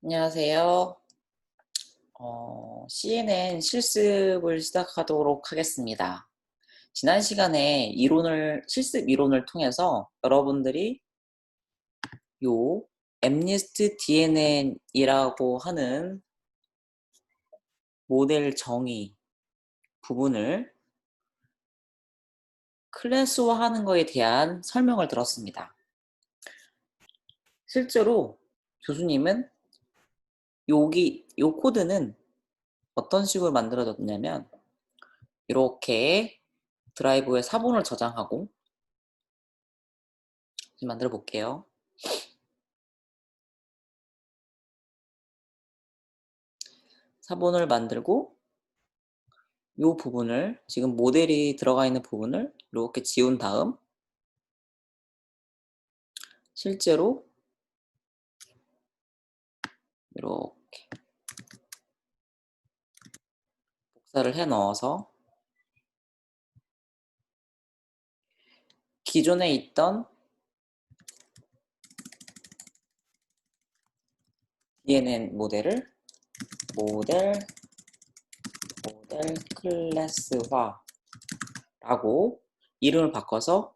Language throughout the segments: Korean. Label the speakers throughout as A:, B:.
A: 안녕하세요. CNN 실습을 시작하도록 하겠습니다. 지난 시간에 실습 이론을 통해서 여러분들이 요 MNIST DNN이라고 하는 모델 정의 부분을 클래스화하는 것에 대한 설명을 들었습니다. 실제로 교수님은 요 코드는 어떤 식으로 만들어졌냐면 이렇게 드라이브에 사본을 저장하고 만들어 볼게요. 사본을 만들고 이 부분을 지금 모델이 들어가 있는 부분을 이렇게 지운 다음 실제로 이렇게 복사를 해 넣어서 기존에 있던 DNN 모델을 모델 클래스화라고 이름을 바꿔서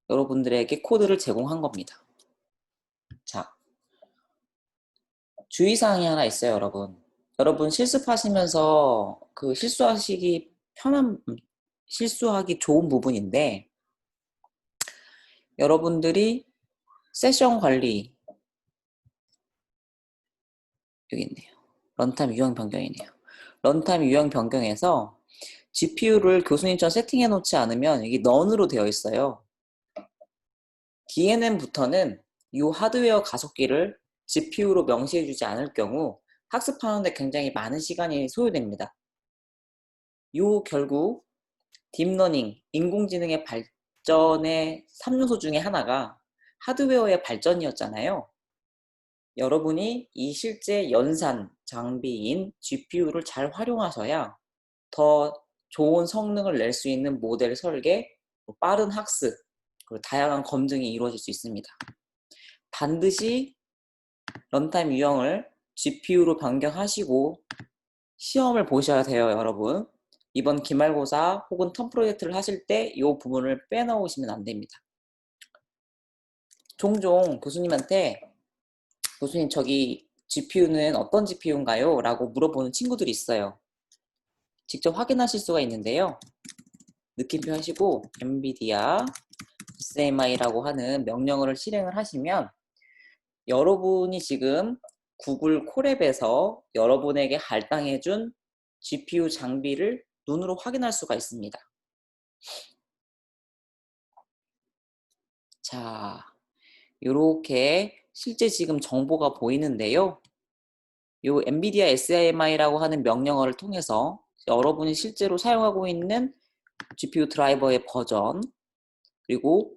A: 여러분들에게 코드를 제공한 겁니다. 자, 주의사항이 하나 있어요, 여러분. 여러분 실습하시면서 그 실수하기 좋은 부분인데 여러분들이 세션 관리 여기 있네요. 런타임 유형 변경이네요. 런타임 유형 변경에서 GPU를 교수님처럼 세팅해 놓지 않으면 이게 넌으로 되어 있어요. DNN부터는 이 하드웨어 가속기를 GPU로 명시해 주지 않을 경우 학습하는데 굉장히 많은 시간이 소요됩니다. 결국 딥러닝, 인공지능의 발전의 3요소 중에 하나가 하드웨어의 발전이었잖아요. 여러분이 이 실제 연산 장비인 GPU를 잘 활용하셔야 더 좋은 성능을 낼 수 있는 모델 설계, 빠른 학습, 그리고 다양한 검증이 이루어질 수 있습니다. 반드시 런타임 유형을 GPU로 변경하시고 시험을 보셔야 돼요, 여러분. 이번 기말고사 혹은 텀 프로젝트를 하실 때 이 부분을 빼놓으시면 안 됩니다. 종종 교수님한테 교수님 저기 GPU는 어떤 GPU인가요? 라고 물어보는 친구들이 있어요. 직접 확인하실 수가 있는데요. 느낌표 하시고 NVIDIA SMI라고 하는 명령어를 실행을 하시면 여러분이 지금 구글 콜앱에서 여러분에게 할당해준 GPU 장비를 눈으로 확인할 수가 있습니다. 자, 이렇게 실제 지금 정보가 보이는데요. 이 NVIDIA SMI라고 하는 명령어를 통해서 여러분이 실제로 사용하고 있는 GPU 드라이버의 버전, 그리고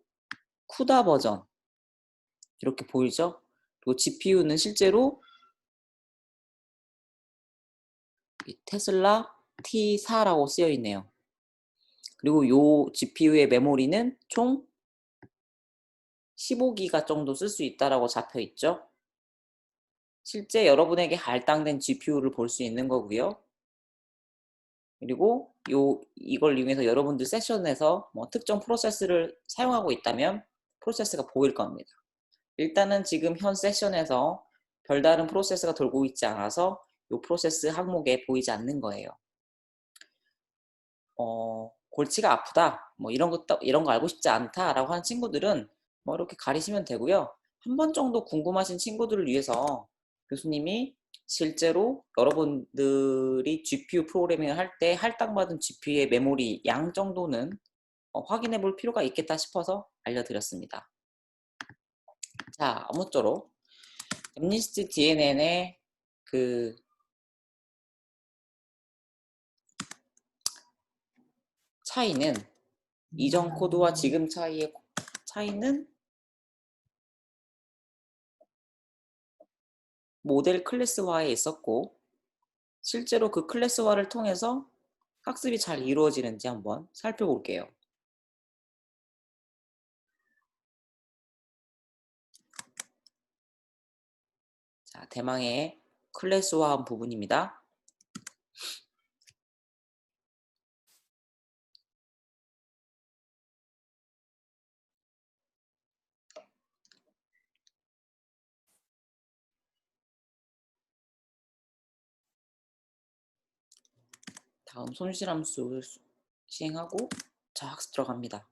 A: 쿠다 버전 이렇게 보이죠? 그리고 GPU는 실제로 테슬라 T4라고 쓰여 있네요. 그리고 이 GPU의 메모리는 총 15기가 정도 쓸 수 있다라고 잡혀 있죠. 실제 여러분에게 할당된 GPU를 볼 수 있는 거고요. 그리고 이걸 이용해서 여러분들 세션에서 특정 프로세스를 사용하고 있다면 프로세스가 보일 겁니다. 일단은 지금 현 세션에서 별다른 프로세스가 돌고 있지 않아서 이 프로세스 항목에 보이지 않는 거예요. 골치가 아프다, 이런 거 알고 싶지 않다라고 하는 친구들은 이렇게 가리시면 되고요. 한 번 정도 궁금하신 친구들을 위해서 교수님이 실제로 여러분들이 GPU 프로그래밍을 할 때 할당받은 GPU의 메모리 양 정도는 확인해 볼 필요가 있겠다 싶어서 알려드렸습니다. 자, 아무쪼록 MNIST DNN의 그 차이는 이전 코드와 지금 차이는 모델 클래스화에 있었고 실제로 그 클래스화를 통해서 학습이 잘 이루어지는지 한번 살펴볼게요. 자, 대망의 클래스화한 부분입니다. 다음 손실함수 시행하고 자, 학습 들어갑니다.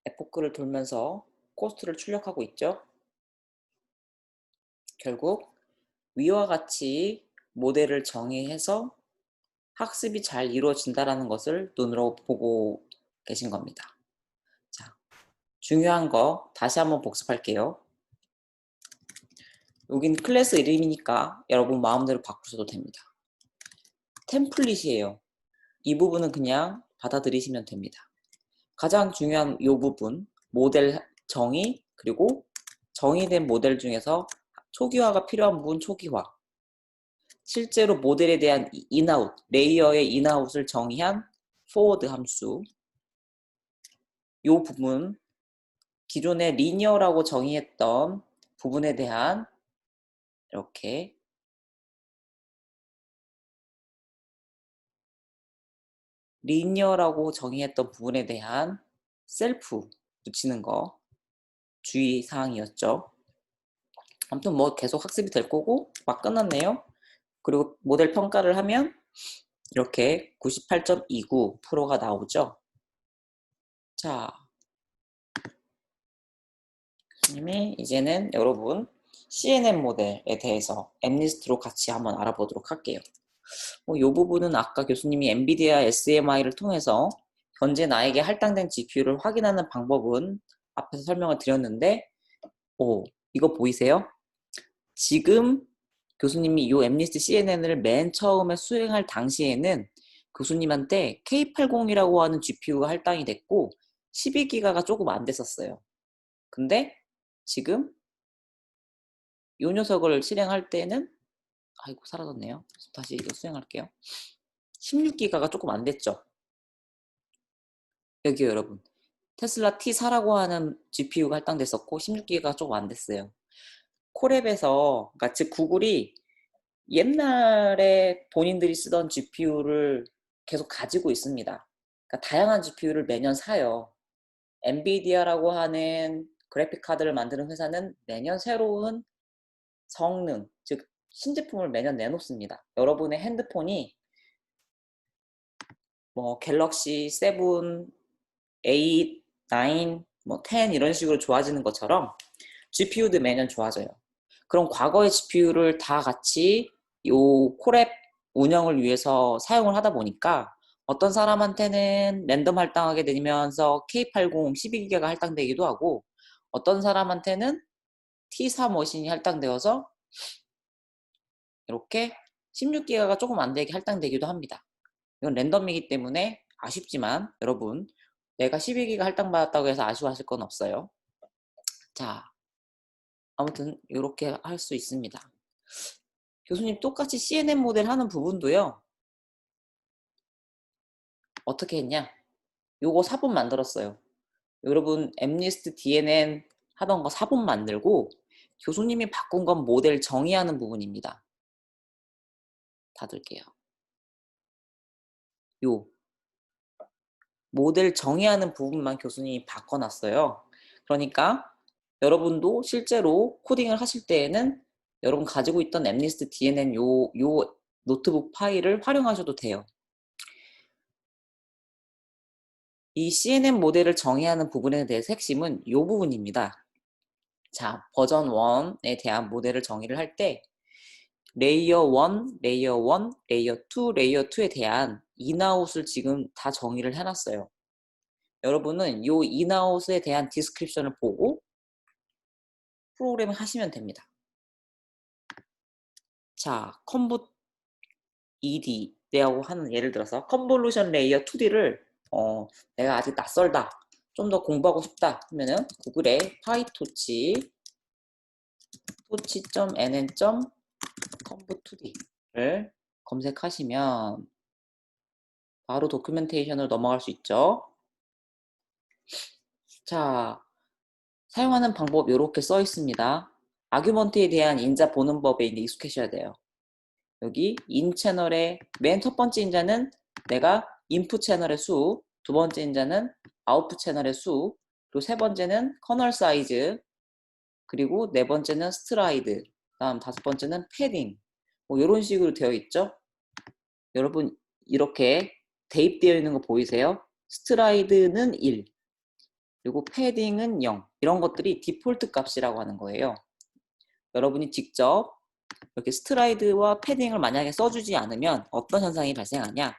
A: 에포크를 돌면서 코스트를 출력하고 있죠. 결국 위와 같이 모델을 정의해서 학습이 잘 이루어진다는 것을 눈으로 보고 계신 겁니다. 자, 중요한 거 다시 한번 복습할게요. 여긴 클래스 이름이니까 여러분 마음대로 바꾸셔도 됩니다. 템플릿이에요. 이 부분은 그냥 받아들이시면 됩니다. 가장 중요한 이 부분, 모델 정의, 그리고 정의된 모델 중에서 초기화가 필요한 부분 초기화. 실제로 모델에 대한 인아웃, 레이어의 인아웃을 정의한 forward 함수. 이 부분, 기존에 리니어라고 정의했던 부분에 대한 이렇게 리니어라고 정의했던 부분에 대한 셀프 붙이는 거 주의사항이었죠. 아무튼 뭐 계속 학습이 될 거고 막 끝났네요. 그리고 모델 평가를 하면 이렇게 98.29%가 나오죠. 자, 교수님이 이제는 여러분 CNN 모델에 대해서 엠리스트로 같이 한번 알아보도록 할게요. 이 부분은 아까 교수님이 엔비디아 SMI를 통해서 현재 나에게 할당된 GPU를 확인하는 방법은 앞에서 설명을 드렸는데 이거 보이세요? 지금 교수님이 이 엠리스트 CNN을 맨 처음에 수행할 당시에는 교수님한테 K80이라고 하는 GPU가 할당이 됐고 12기가가 조금 안 됐었어요. 근데 지금 이 녀석을 실행할 때는 아이고 사라졌네요. 다시 이거 수행할게요. 16기가가 조금 안 됐죠. 여기요 여러분. 테슬라 T4라고 하는 GPU가 할당됐었고 16기가가 조금 안 됐어요. 콜앱에서 그러니까 즉 구글이 옛날에 본인들이 쓰던 GPU를 계속 가지고 있습니다. 그러니까 다양한 GPU를 매년 사요. 엔비디아라고 하는 그래픽 카드를 만드는 회사는 매년 새로운 성능, 즉 신제품을 매년 내놓습니다. 여러분의 핸드폰이 뭐 갤럭시 7, 8, 9, 뭐 10 이런 식으로 좋아지는 것처럼 GPU도 매년 좋아져요. 그럼 과거의 GPU를 다 같이 요 콜앱 운영을 위해서 사용을 하다 보니까 어떤 사람한테는 랜덤 할당하게 되면서 K80 12기가가 할당되기도 하고 어떤 사람한테는 T4 머신이 할당되어서 이렇게 16기가가 조금 안 되게 할당되기도 합니다. 이건 랜덤이기 때문에 아쉽지만 여러분 내가 12기가 할당받았다고 해서 아쉬워하실 건 없어요. 자, 아무튼 이렇게 할 수 있습니다. 교수님 똑같이 CNN 모델 하는 부분도요. 어떻게 했냐? 요거 4본 만들었어요. 여러분 엠리스트 DNN 하던 거 4본 만들고 교수님이 바꾼 건 모델 정의하는 부분입니다. 닫을게요. 요 모델 정의하는 부분만 교수님이 바꿔놨어요. 그러니까 여러분도 실제로 코딩을 하실 때에는 여러분 가지고 있던 엠리스트 DNN 요 노트북 파일을 활용하셔도 돼요. 이 CNN 모델을 정의하는 부분에 대해서 핵심은 이 부분입니다. 자, 버전 1에 대한 모델을 정의를 할 때 레이어 1, 레이어 1, 레이어 2, 레이어 2에 대한 인아웃을 지금 다 정의를 해놨어요. 여러분은 이 인아웃에 대한 디스크립션을 보고 프로그램을 하시면 됩니다. 자, 컴부 ED라고 하는 예를 들어서 컨볼루션 레이어 2D를 내가 아직 낯설다. 좀 더 공부하고 싶다 하면은 구글에 파이토치 tochi.nn.conv2d를 검색하시면 바로 도큐멘테이션으로 넘어갈 수 있죠. 자, 사용하는 방법 이렇게 써 있습니다. 아규먼트에 대한 인자 보는 법에 이제 익숙해져야 돼요. 여기 인 채널의 맨 첫 번째 인자는 내가 인풋 채널의 수, 두 번째 인자는 아웃풋 채널의 수, 그리고 세 번째는 커널 사이즈, 그리고 네 번째는 스트라이드, 다음 다섯 번째는 패딩. 뭐 이런 식으로 되어 있죠. 여러분 이렇게 대입되어 있는 거 보이세요? 스트라이드는 1, 그리고 패딩은 0. 이런 것들이 디폴트 값이라고 하는 거예요. 여러분이 직접 이렇게 스트라이드와 패딩을 만약에 써주지 않으면 어떤 현상이 발생하냐?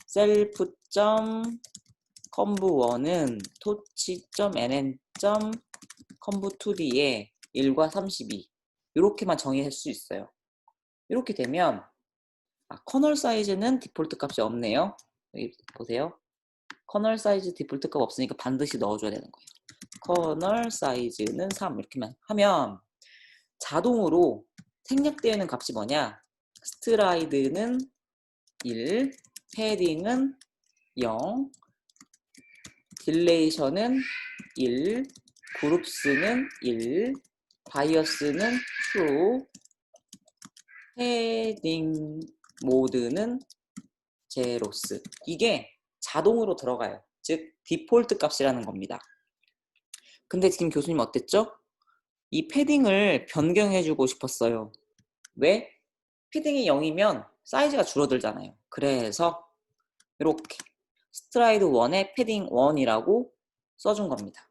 A: self.conv1은 to치.nn.conv2d에 1과 32 이렇게만 정의할 수 있어요. 이렇게 되면 커널 사이즈는 디폴트 값이 없네요. 여기 보세요. 커널 사이즈 디폴트 값 없으니까 반드시 넣어줘야 되는 거예요. 커널 사이즈는 3 이렇게만 하면 자동으로 생략되어 있는 값이 뭐냐? 스트라이드는 1, 패딩은 0, 딜레이션은 1, 그룹스는 1, 바이어스는 true, 패딩 모드는 제로스. 이게 자동으로 들어가요. 즉 디폴트 값이라는 겁니다. 근데 지금 교수님 어땠죠? 이 패딩을 변경해주고 싶었어요. 왜? 패딩이 0이면 사이즈가 줄어들잖아요. 그래서 이렇게 스트라이드 1에 패딩 1이라고 써준 겁니다.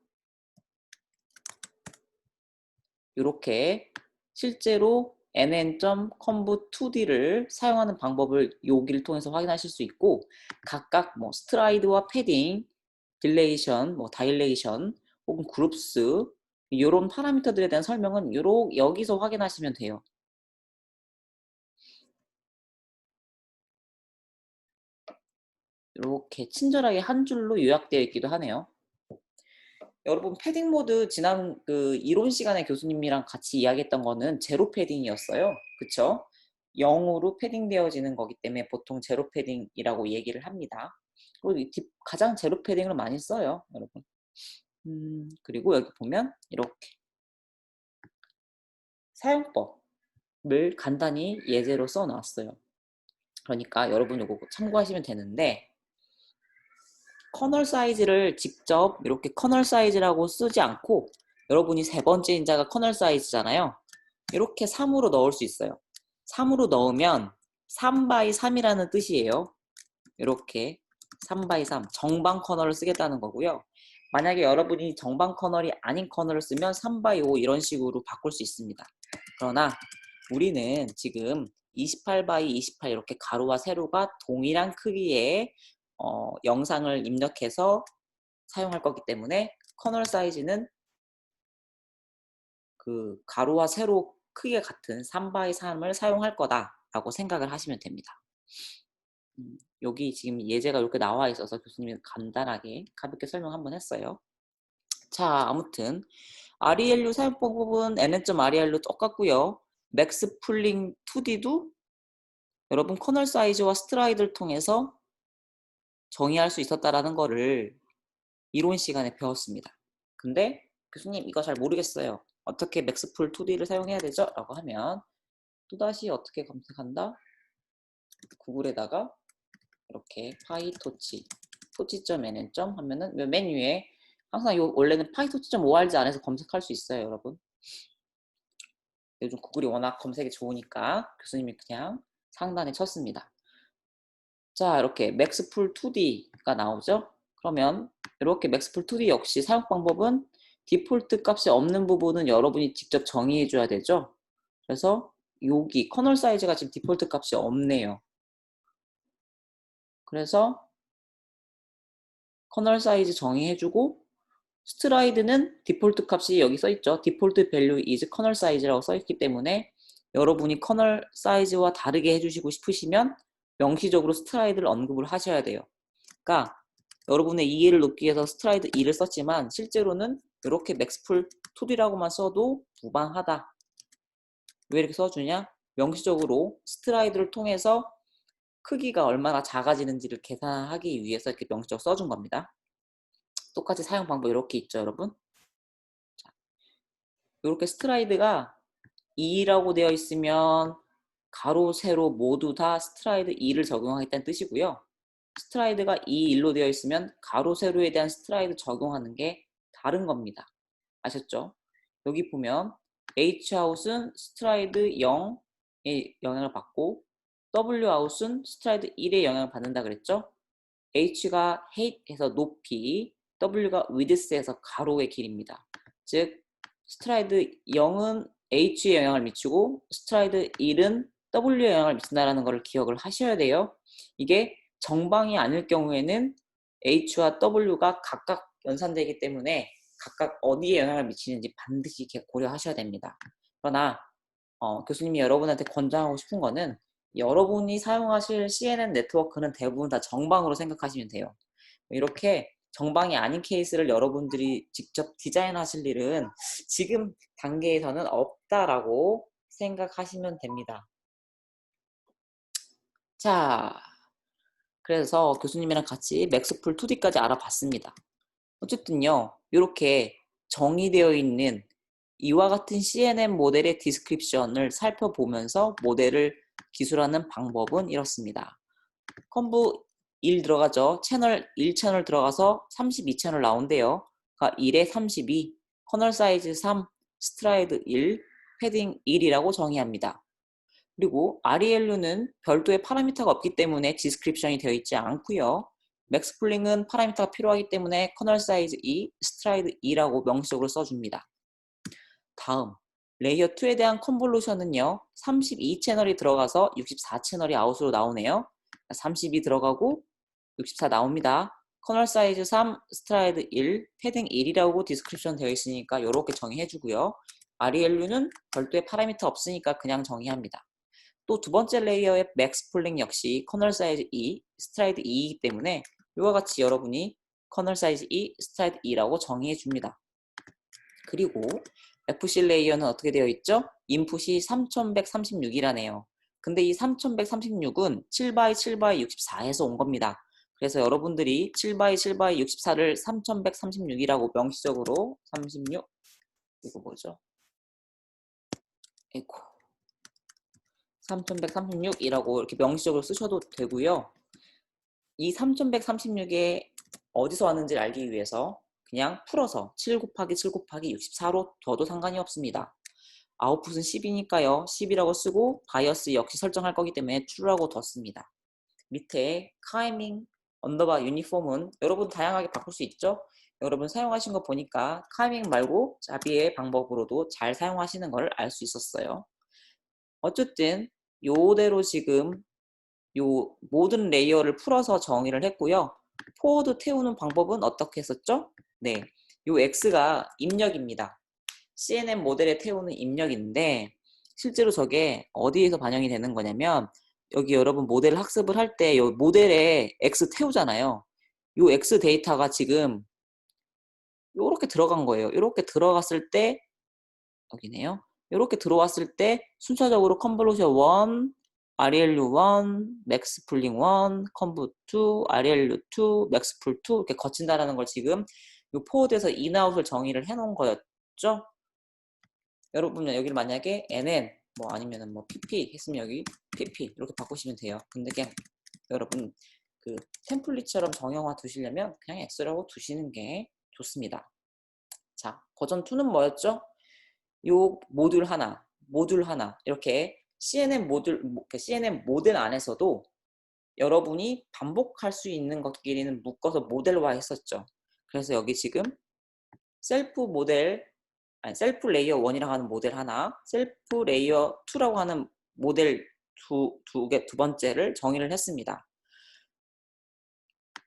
A: 이렇게 실제로 nn.conv2d를 사용하는 방법을 여기를 통해서 확인하실 수 있고 각각 뭐 스트라이드와 패딩, 딜레이션, 뭐 다일레이션 혹은 그룹스 이런 파라미터들에 대한 설명은 여기서 확인하시면 돼요. 이렇게 친절하게 한 줄로 요약되어 있기도 하네요. 여러분 패딩 모드 지난 그 이론 시간에 교수님이랑 같이 이야기했던 거는 제로 패딩이었어요. 그쵸? 0으로 패딩되어지는 거기 때문에 보통 제로 패딩이라고 얘기를 합니다. 그리고 가장 제로 패딩을 많이 써요, 여러분. 그리고 여기 보면 이렇게 사용법을 간단히 예제로 써놨어요. 그러니까 여러분 이거 참고하시면 되는데 커널 사이즈를 직접 이렇게 커널 사이즈라고 쓰지 않고 여러분이 세 번째 인자가 커널 사이즈잖아요. 이렇게 3으로 넣을 수 있어요. 3으로 넣으면 3 x 3이라는 뜻이에요. 이렇게 3 x 3 정방 커널을 쓰겠다는 거고요. 만약에 여러분이 정방 커널이 아닌 커널을 쓰면 3 x 5 이런 식으로 바꿀 수 있습니다. 그러나 우리는 지금 28 x 28 이렇게 가로와 세로가 동일한 크기의 영상을 입력해서 사용할 거기 때문에 커널 사이즈는 그 가로와 세로 크기가 같은 3 x 3을 사용할 거다라고 생각을 하시면 됩니다. 여기 지금 예제가 이렇게 나와 있어서 교수님이 간단하게 가볍게 설명 한번 했어요. 자, 아무튼 RELU 사용 방법은 nn.REL로 똑같고요. 맥스 풀링 2D도 여러분 커널 사이즈와 스트라이드를 통해서 정의할 수 있었다라는 거를 이론 시간에 배웠습니다. 근데 교수님 이거 잘 모르겠어요. 어떻게 맥스풀 2D를 사용해야 되죠? 라고 하면 또다시 어떻게 검색한다? 구글에다가 이렇게 파이토치 토치.nn. 하면은 맨 위에 항상 원래는 파이토치.org 안에서 검색할 수 있어요, 여러분. 요즘 구글이 워낙 검색이 좋으니까 교수님이 그냥 상단에 쳤습니다. 자, 이렇게 맥스풀 2D가 나오죠? 그러면 이렇게 맥스풀 2D 역시 사용 방법은 디폴트 값이 없는 부분은 여러분이 직접 정의해 줘야 되죠? 그래서 여기 커널 사이즈가 지금 디폴트 값이 없네요. 그래서 커널 사이즈 정의해주고 스트라이드는 디폴트 값이 여기 써있죠. 디폴트 밸류 is 커널 사이즈라고 써있기 때문에 여러분이 커널 사이즈와 다르게 해주시고 싶으시면 명시적으로 스트라이드를 언급을 하셔야 돼요. 그러니까 여러분의 이해를 돕기 위해서 스트라이드 2를 썼지만 실제로는 이렇게 맥스풀 2D라고만 써도 무방하다. 왜 이렇게 써주냐? 명시적으로 스트라이드를 통해서 크기가 얼마나 작아지는지를 계산하기 위해서 이렇게 명시적으로 써준 겁니다. 똑같이 사용 방법 이렇게 있죠, 여러분. 자, 이렇게 스트라이드가 2라고 되어 있으면 가로, 세로 모두 다 스트라이드 2를 적용하겠다는 뜻이고요. 스트라이드가 2, 1로 되어 있으면 가로, 세로에 대한 스트라이드 적용하는 게 다른 겁니다. 아셨죠? 여기 보면 H아웃은 스트라이드 0의 영향을 받고 W아웃은 스트라이드 1의 영향을 받는다 그랬죠? H가 height에서 높이, W가 width에서 가로의 길입니다. 즉 스트라이드 0은 H에 영향을 미치고 스트라이드 1은 W에 영향을 미친다는 것을 기억을 하셔야 돼요. 이게 정방이 아닐 경우에는 H와 W가 각각 연산되기 때문에 각각 어디에 영향을 미치는지 반드시 고려하셔야 됩니다. 그러나 교수님이 여러분한테 권장하고 싶은 거는 여러분이 사용하실 CNN 네트워크는 대부분 다 정방으로 생각하시면 돼요. 이렇게 정방이 아닌 케이스를 여러분들이 직접 디자인하실 일은 지금 단계에서는 없다라고 생각하시면 됩니다. 자, 그래서 교수님이랑 같이 맥스풀 2D까지 알아봤습니다. 어쨌든요, 이렇게 정의되어 있는 이와 같은 CNN 모델의 디스크립션을 살펴보면서 모델을 기술하는 방법은 이렇습니다. 컴브 1 들어가죠. 채널 1채널 들어가서 32채널 나온대요. 그러니까 1에 32, 커널 사이즈 3, 스트라이드 1, 패딩 1이라고 정의합니다. 그리고 RELU는 별도의 파라미터가 없기 때문에 디스크립션이 되어 있지 않고요. 맥스플링은 파라미터가 필요하기 때문에 커널 사이즈 2, 스트라이드 2라고 명시적으로 써줍니다. 다음, 레이어 2에 대한 컨볼루션은요. 32채널이 들어가서 64채널이 아웃으로 나오네요. 32 들어가고 64 나옵니다. 커널 사이즈 3, 스트라이드 1, 패딩 1이라고 디스크립션 되어 있으니까 이렇게 정의해주고요. RELU는 별도의 파라미터 없으니까 그냥 정의합니다. 또 두 번째 레이어의 맥스 폴링 역시 커널 사이즈 2, 스트라이드 2이기 때문에 이와 같이 여러분이 커널 사이즈 2, 스트라이드 2라고 정의해 줍니다. 그리고 FC 레이어는 어떻게 되어 있죠? 인풋이 3136이라네요. 근데 이 3136은 7x7x64에서 온 겁니다. 그래서 여러분들이 7x7x64를 3136이라고 명시적으로 36 이거 뭐죠? 에고 3136이라고 이렇게 명시적으로 쓰셔도 되고요. 이 3136에 어디서 왔는지를 알기 위해서 그냥 풀어서 7 곱하기 7 곱하기 64로 둬도 상관이 없습니다. 아웃풋은 10이니까요. 10이라고 쓰고 바이어스 역시 설정할 거기 때문에 true라고 뒀습니다. 밑에 카이밍 언더바 유니폼은 여러분 다양하게 바꿀 수 있죠? 여러분 사용하신 거 보니까 카이밍 말고 자비의 방법으로도 잘 사용하시는 걸 알 수 있었어요. 어쨌든 요대로 지금 요 모든 레이어를 풀어서 정의를 했고요. 포워드 태우는 방법은 어떻게 했었죠? 네, 요 X가 입력입니다. CNN 모델에 태우는 입력인데 실제로 저게 어디에서 반영이 되는 거냐면 여기 여러분 모델 학습을 할 때 요 모델에 X 태우잖아요. 요 X 데이터가 지금 요렇게 들어간 거예요. 요렇게 들어갔을 때 여기네요. 이렇게 들어왔을 때 순차적으로 컨볼루션 1, ReLU1, 맥스풀링1, 컨브 2, ReLU2, 맥스풀2 이렇게 거친다라는 걸 지금 이 포워드에서 인아웃을 정의를 해놓은 거였죠. 여러분 여기를 만약에 NN 뭐 아니면은 뭐 PP 했으면 여기 PP 이렇게 바꾸시면 돼요. 근데 그냥 여러분 그 템플릿처럼 정형화 두시려면 그냥 X라고 두시는 게 좋습니다. 자, 버전 2는 뭐였죠? 요 모듈 하나 이렇게 CNN 모델 안에서도 여러분이 반복할 수 있는 것끼리는 묶어서 모델화 했었죠. 그래서 여기 지금 셀프 모델 셀프 레이어 1이라고 하는 모델 하나, 셀프 레이어 2라고 하는 모델 두 번째를 정의를 했습니다.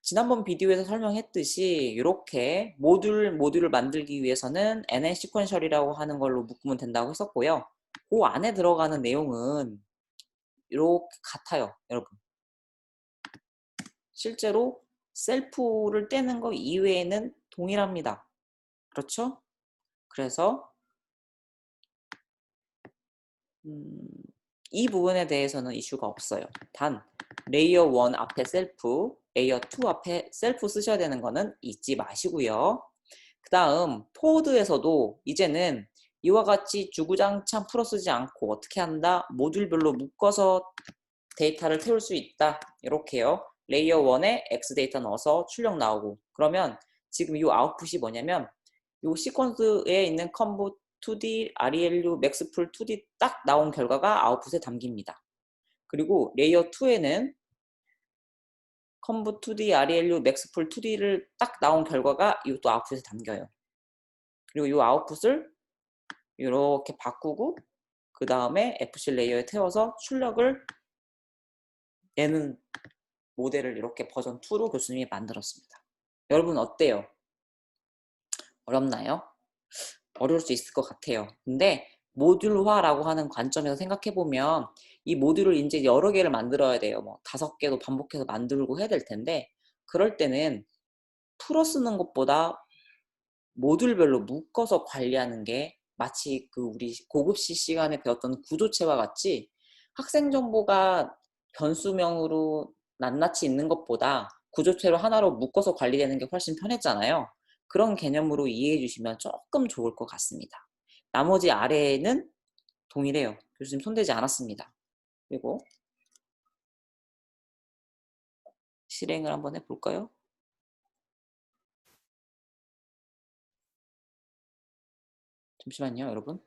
A: 지난번 비디오에서 설명했듯이 이렇게 모듈을 만들기 위해서는 NN 시퀀셜이라고 하는 걸로 묶으면 된다고 했었고요. 그 안에 들어가는 내용은 이렇게 같아요, 여러분. 실제로 셀프를 떼는 거 이외에는 동일합니다. 그렇죠? 그래서 이 부분에 대해서는 이슈가 없어요. 단 레이어 1 앞에 셀프, 레이어 2 앞에 셀프 쓰셔야 되는 거는 잊지 마시고요. 그 다음 포드에서도 이제는 이와 같이 주구장창 풀어 쓰지 않고 어떻게 한다? 모듈별로 묶어서 데이터를 태울 수 있다. 이렇게요. 레이어 1에 X 데이터 넣어서 출력 나오고, 그러면 지금 이 아웃풋이 뭐냐면 이 시퀀스에 있는 컴보 2D, ReLU, 맥스풀 2D 딱 나온 결과가 아웃풋에 담깁니다. 그리고 레이어 2에는 컴보 2D, ReLU, 맥스풀 2D를 딱 나온 결과가 이것도 아웃풋에 담겨요. 그리고 이 아웃풋을 이렇게 바꾸고 그 다음에 FC 레이어에 태워서 출력을 내는 모델을 이렇게 버전 2로 교수님이 만들었습니다. 여러분 어때요? 어렵나요? 어려울 수 있을 것 같아요. 근데 모듈화라고 하는 관점에서 생각해보면 이 모듈을 이제 여러 개를 만들어야 돼요. 뭐 5개도 반복해서 만들고 해야 될 텐데, 그럴 때는 풀어 쓰는 것보다 모듈별로 묶어서 관리하는 게 마치 그 우리 고급 C 시간에 배웠던 구조체와 같이 학생 정보가 변수명으로 낱낱이 있는 것보다 구조체로 하나로 묶어서 관리되는 게 훨씬 편했잖아요. 그런 개념으로 이해해 주시면 조금 좋을 것 같습니다. 나머지 아래에는 동일해요. 교수님 손대지 않았습니다. 그리고 실행을 한번 해볼까요? 잠시만요, 여러분.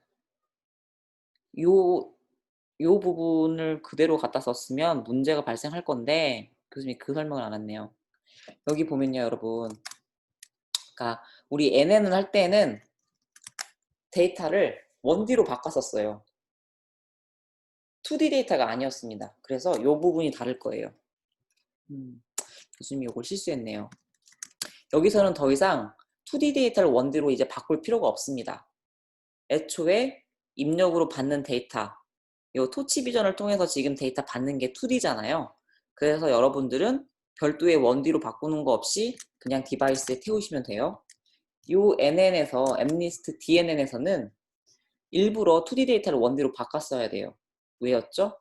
A: 요 부분을 그대로 갖다 썼으면 문제가 발생할 건데 교수님이 그 설명을 안 했네요. 여기 보면요, 여러분. 그러니까 우리 NN을 할 때는 데이터를 1D로 바꿨었어요. 2D 데이터가 아니었습니다. 그래서 이 부분이 다를 거예요. 교수님이 이걸 실수했네요. 여기서는 더 이상 2D 데이터를 1D로 이제 바꿀 필요가 없습니다. 애초에 입력으로 받는 데이터, 이 토치 비전을 통해서 지금 데이터 받는 게 2D잖아요. 그래서 여러분들은 별도의 1D로 바꾸는 거 없이 그냥 디바이스에 태우시면 돼요. 이 NN에서, MNIST DNN에서는 일부러 2D 데이터를 1D로 바꿨어야 돼요. 왜였죠?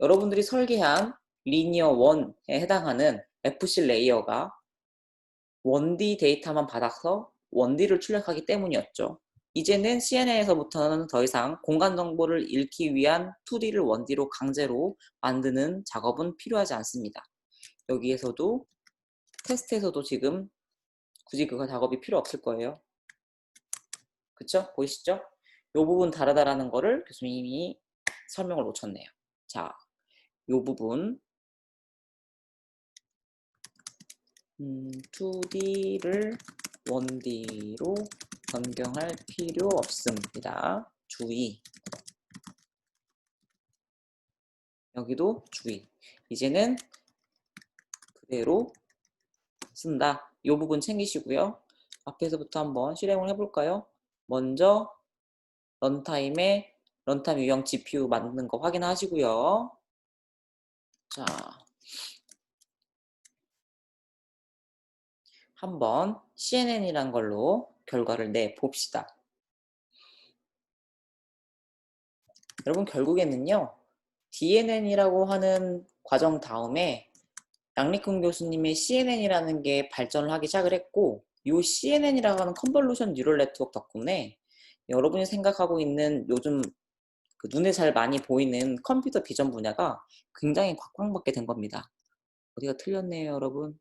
A: 여러분들이 설계한 리니어 1에 해당하는 FC 레이어가 1D 데이터만 받아서 1D를 출력하기 때문이었죠. 이제는 CNN에서부터는 더 이상 공간 정보를 읽기 위한 2D를 1D로 강제로 만드는 작업은 필요하지 않습니다. 여기에서도 테스트에서도 지금 굳이 그거 작업이 필요 없을 거예요. 그쵸? 보이시죠? 이 부분 다르다라는 거를 교수님이 설명을 놓쳤네요. 자, 이 부분 2D를 1D로 변경할 필요 없습니다. 주의. 여기도 주의. 이제는 그대로 쓴다. 이 부분 챙기시고요. 앞에서부터 한번 실행을 해볼까요? 먼저 런타임에 런타임 유형 GPU 만드는 거 확인하시고요. 자, 한번 CNN이란 걸로 결과를 내봅시다. 여러분 결국에는요, DNN이라고 하는 과정 다음에 양리쿤 교수님의 CNN이라는 게 발전을 하기 시작을 했고, 이 CNN이라고 하는 컨볼루션 뉴럴 네트워크 덕분에 여러분이 생각하고 있는 요즘 그 눈에 잘 많이 보이는 컴퓨터 비전 분야가 굉장히 곽광받게 된 겁니다. 어디가 틀렸네요, 여러분.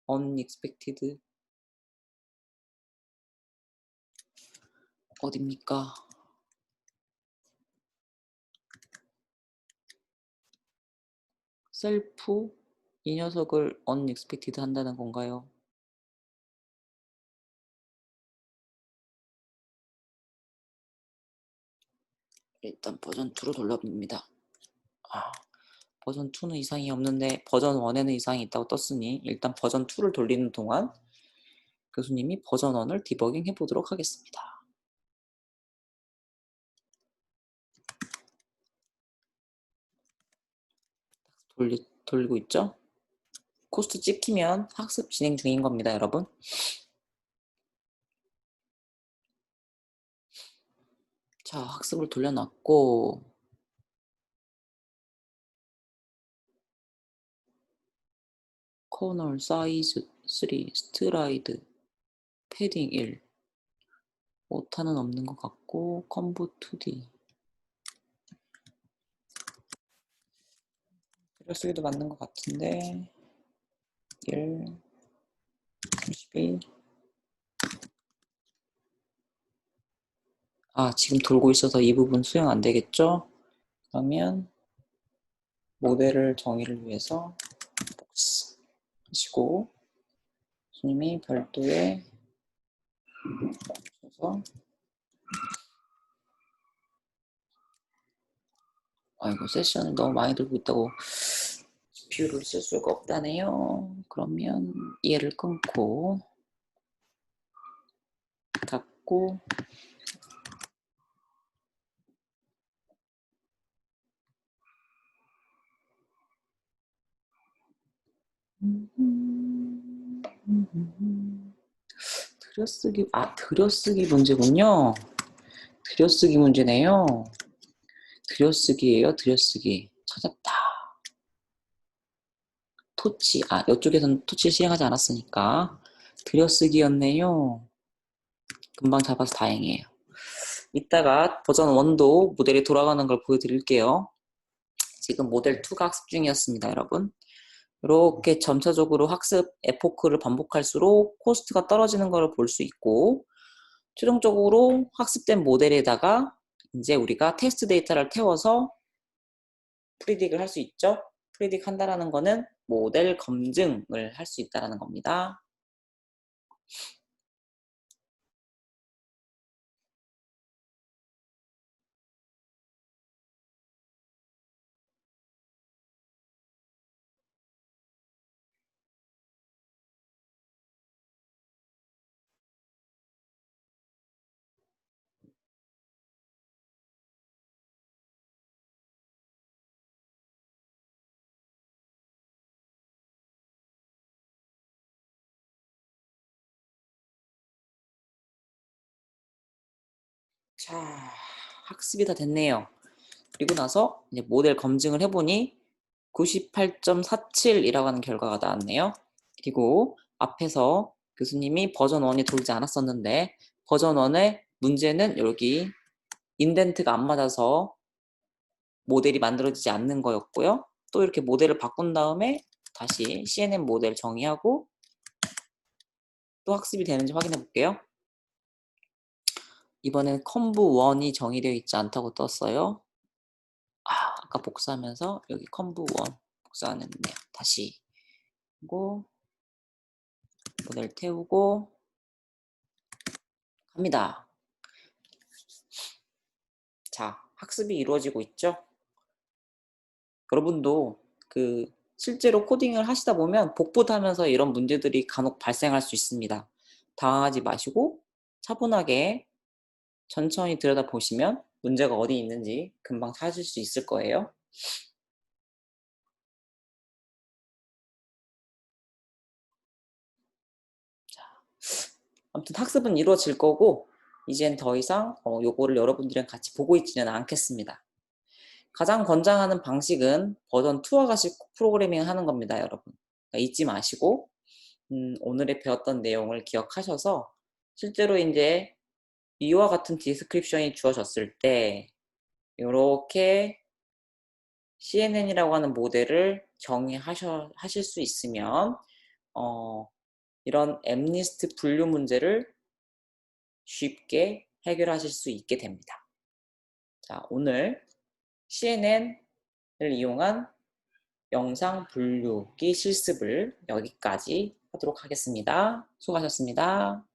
A: unexpected 어딥니까? 셀프 이 녀석을 unexpected 한다는 건가요? 일단 버전 2로 돌려봅니다. 버전 2는 이상이 없는데 버전 1에는 이상이 있다고 떴으니 일단 버전 2를 돌리는 동안 교수님이 버전 1을 디버깅 해보도록 하겠습니다. 돌리고 있죠? 코스트 찍히면 학습 진행 중인 겁니다, 여러분. 자, 학습을 돌려놨고 커널 사이즈 3, 스트라이드, 패딩 1. 오타는 없는 것 같고, 컴보 2D. 글쓰기도 맞는 것 같은데, 1, 32. 아, 지금 돌고 있어서 이 부분 수용 안 되겠죠? 그러면 모델을 정의를 위해서 복스 하시고, 손님이 별도의 그래서 아이고 세션을 너무 많이 들고 있다고 GPU를 쓸 수가 없다네요. 그러면 얘를 끊고 닫고 들여쓰기 문제군요. 들여쓰기 문제네요. 들여쓰기예요. 들여쓰기 찾았다. 토치 이쪽에서는 토치를 시행하지 않았으니까 들여쓰기였네요. 금방 잡아서 다행이에요. 이따가 버전 1도 모델이 돌아가는 걸 보여드릴게요. 지금 모델 2가 학습 중이었습니다, 여러분. 이렇게 점차적으로 학습 에포크를 반복할수록 코스트가 떨어지는 걸 볼 수 있고, 최종적으로 학습된 모델에다가 이제 우리가 테스트 데이터를 태워서 프리딕을 할 수 있죠. 프리딕 한다라는 거는 모델 검증을 할 수 있다는 겁니다. 자, 학습이 다 됐네요. 그리고 나서 이제 모델 검증을 해보니 98.47이라고 하는 결과가 나왔네요. 그리고 앞에서 교수님이 버전 1이 돌지 않았었는데 버전 1의 문제는 여기 인덴트가 안 맞아서 모델이 만들어지지 않는 거였고요. 또 이렇게 모델을 바꾼 다음에 다시 CNN 모델 정의하고 또 학습이 되는지 확인해 볼게요. 이번엔 컴브 1이 정의되어 있지 않다고 떴어요. 아까 복사하면서 여기 컴브 1 복사 안 했네요. 다시 그리고 모델 태우고 갑니다. 자, 학습이 이루어지고 있죠? 여러분도 실제로 코딩을 하시다 보면 복붙하면서 이런 문제들이 간혹 발생할 수 있습니다. 당황하지 마시고 차분하게 천천히 들여다보시면 문제가 어디 있는지 금방 찾을 수 있을 거예요. 자, 아무튼 학습은 이루어질 거고 이젠 더 이상 요거를 여러분들이랑 같이 보고 있지는 않겠습니다. 가장 권장하는 방식은 버전 2와 같이 프로그래밍 하는 겁니다, 여러분. 그러니까 잊지 마시고 오늘의 배웠던 내용을 기억하셔서 실제로 이제 이와 같은 디스크립션이 주어졌을 때 이렇게 CNN이라고 하는 모델을 정의하실 수 있으면 이런 엠리스트 분류 문제를 쉽게 해결하실 수 있게 됩니다. 자, 오늘 CNN을 이용한 영상 분류기 실습을 여기까지 하도록 하겠습니다. 수고하셨습니다.